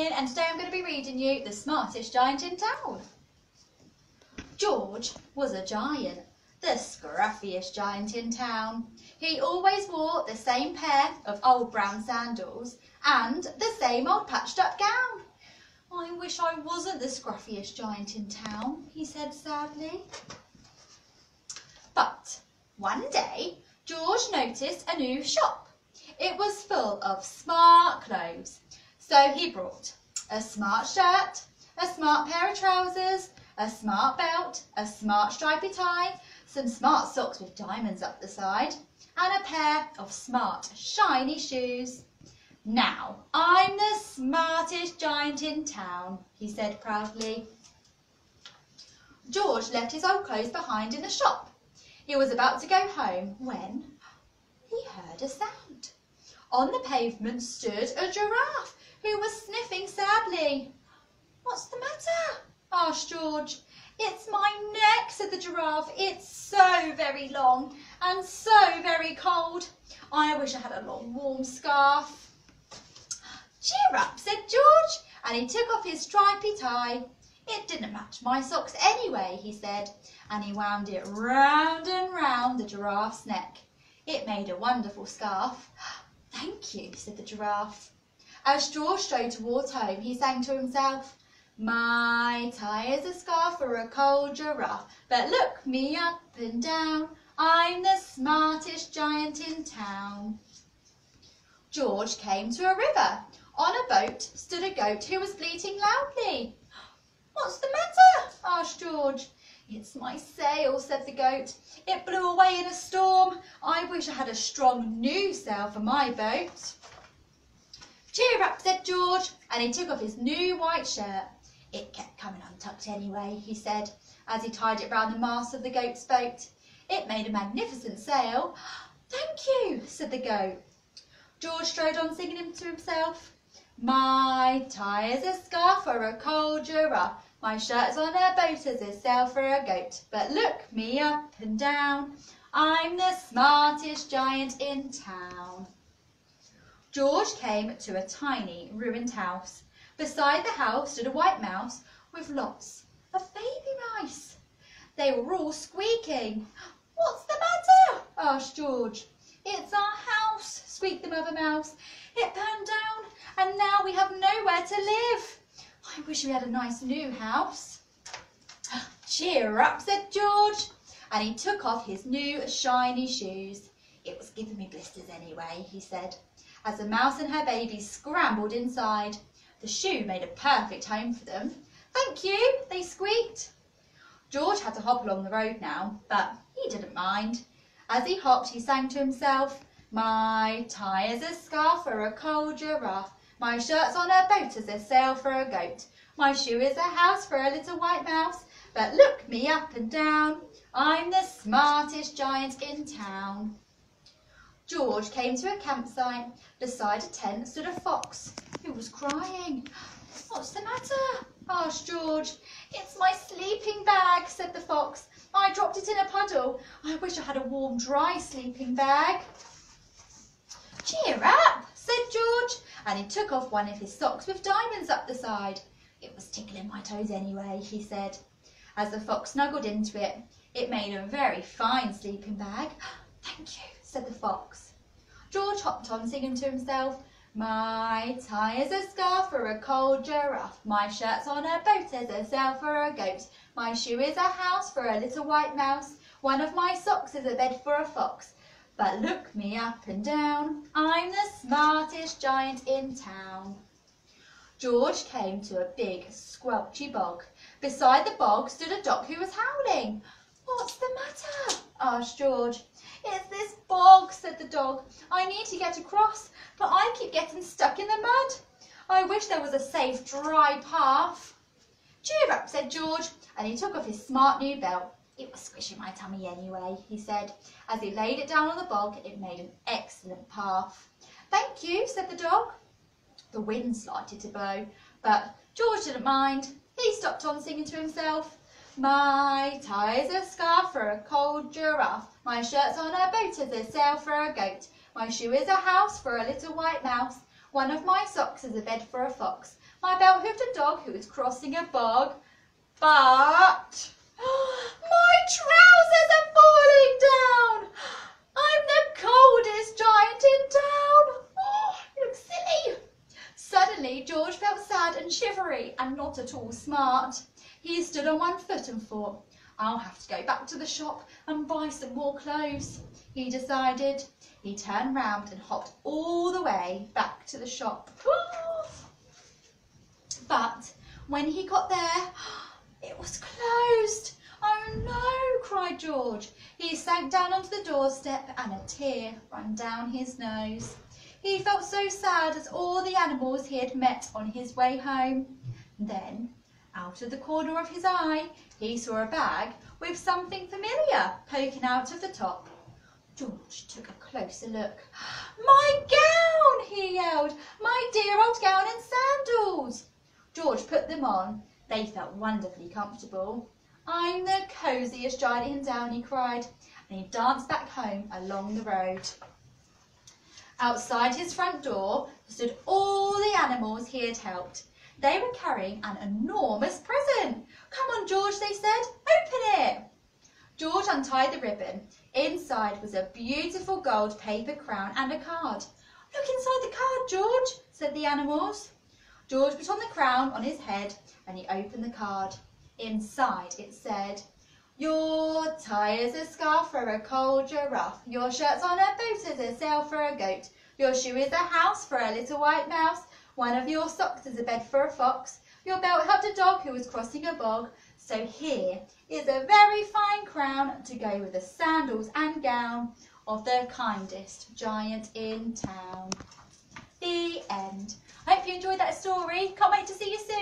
morning, and today I'm going to be reading you The Smartest Giant in Town. George was a giant, the scruffiest giant in town. He always wore the same pair of old brown sandals and the same old patched up gown. I wish I wasn't the scruffiest giant in town, he said sadly. But one day, George noticed a new shop. It was full of smart clothes. So he brought a smart shirt, a smart pair of trousers, a smart belt, a smart stripy tie, some smart socks with diamonds up the side, and a pair of smart shiny shoes. Now I'm the smartest giant in town, he said proudly. George left his old clothes behind in the shop. He was about to go home when he heard a sound. On the pavement stood a giraffe who was sniffing sadly. "What's the matter?" asked George. "It's my neck," said the giraffe. "It's so very long and so very cold. I wish I had a long warm scarf." "Cheer up," said George, and he took off his stripy tie. "It didn't match my socks anyway," he said, and he wound it round and round the giraffe's neck. It made a wonderful scarf. "Thank you," said the giraffe. As George strode towards home, he sang to himself, "My tie is a scarf for a cold giraffe, but look me up and down, I'm the smartest giant in town." George came to a river. On a boat stood a goat who was bleating loudly. "What's the matter?" asked George. "It's my sail," said the goat. "It blew away in a storm. I wish I had a strong new sail for my boat." "Cheer up," said George, and he took off his new white shirt. "It kept coming untucked anyway," he said, as he tied it round the mast of the goat's boat. It made a magnificent sail. "Thank you," said the goat. George strode on singing to himself, "My tie is a scarf for a cold giraffe, my shirt's on a boat as a sail for a goat, but look me up and down, I'm the smartest giant in town." George came to a tiny ruined house. Beside the house stood a white mouse with lots of baby mice. They were all squeaking. "What's the matter?" asked George. "It's our house," squeaked the mother mouse. "It burned down and now we have nowhere to live. I wish we had a nice new house." "Cheer up," said George, and he took off his new shiny shoes. "It was giving me blisters anyway," he said, as the mouse and her babies scrambled inside. The shoe made a perfect home for them. "Thank you," they squeaked. George had to hop along the road now, but he didn't mind. As he hopped, he sang to himself, "My tie is a scarf for a cold giraffe, my shirt's on a boat as a sail for a goat, my shoe is a house for a little white mouse, but look me up and down, I'm the smartest giant in town." George came to a campsite. Beside a tent stood a fox who was crying. "What's the matter?" asked George. "It's my sleeping bag," said the fox. "I dropped it in a puddle. I wish I had a warm, dry sleeping bag." "Cheer up," said George, and he took off one of his socks with diamonds up the side. "It was tickling my toes anyway," he said. As the fox snuggled into it, it made a very fine sleeping bag. "Thank you," said the fox. George hopped on singing to himself, "My tie is a scarf for a cold giraffe, my shirt's on a boat as a sail for a goat, my shoe is a house for a little white mouse, one of my socks is a bed for a fox, but look me up and down, I'm the smartest giant in town." George came to a big squelchy bog. Beside the bog stood a duck who was howling. "What's the matter?" asked George. "It's this bog," said the dog. "I need to get across, but I keep getting stuck in the mud. I wish there was a safe, dry path." "Cheer up," said George, and he took off his smart new belt. "It was squishing my tummy anyway," he said. As he laid it down on the bog, it made an excellent path. "Thank you," said the dog. The wind started to blow, but George didn't mind. He stopped on singing to himself, "My tie is a scarf for a cold giraffe, my shirt's on a boat as a sail for a goat, my shoe is a house for a little white mouse, one of my socks is a bed for a fox, my belt hoofed a dog who was crossing a bog. But my trousers are falling down. I'm the coldest giant in town. Oh, you look silly. Suddenly, George felt sad and shivery and not at all smart. He stood on one foot and thought, I'll have to go back to the shop and buy some more clothes. He decided. He turned round and hopped all the way back to the shop. But when he got there, it was closed. Oh no, cried George. He sank down onto the doorstep and a tear ran down his nose. He felt so sad at all the animals he had met on his way home. Then, out of the corner of his eye, he saw a bag with something familiar poking out of the top. George took a closer look. My gown, he yelled. My dear old gown and sandals. George put them on. They felt wonderfully comfortable. I'm the cosiest giant in town, he cried, and he danced back home along the road. Outside his front door stood all the animals he had helped. They were carrying an enormous present. Come on, George, they said. Open it. George untied the ribbon. Inside was a beautiful gold paper crown and a card. Look inside the card, George, said the animals. George put on the crown on his head and he opened the card. Inside it said, your tie is a scarf for a cold giraffe. Your shirt's on a boot as a sail for a goat. Your shoe is a house for a little white mouse. One of your socks is a bed for a fox. Your belt helped a dog who was crossing a bog. So here is a very fine crown to go with the sandals and gown of the kindest giant in town. The end. I hope you enjoyed that story. Can't wait to see you soon.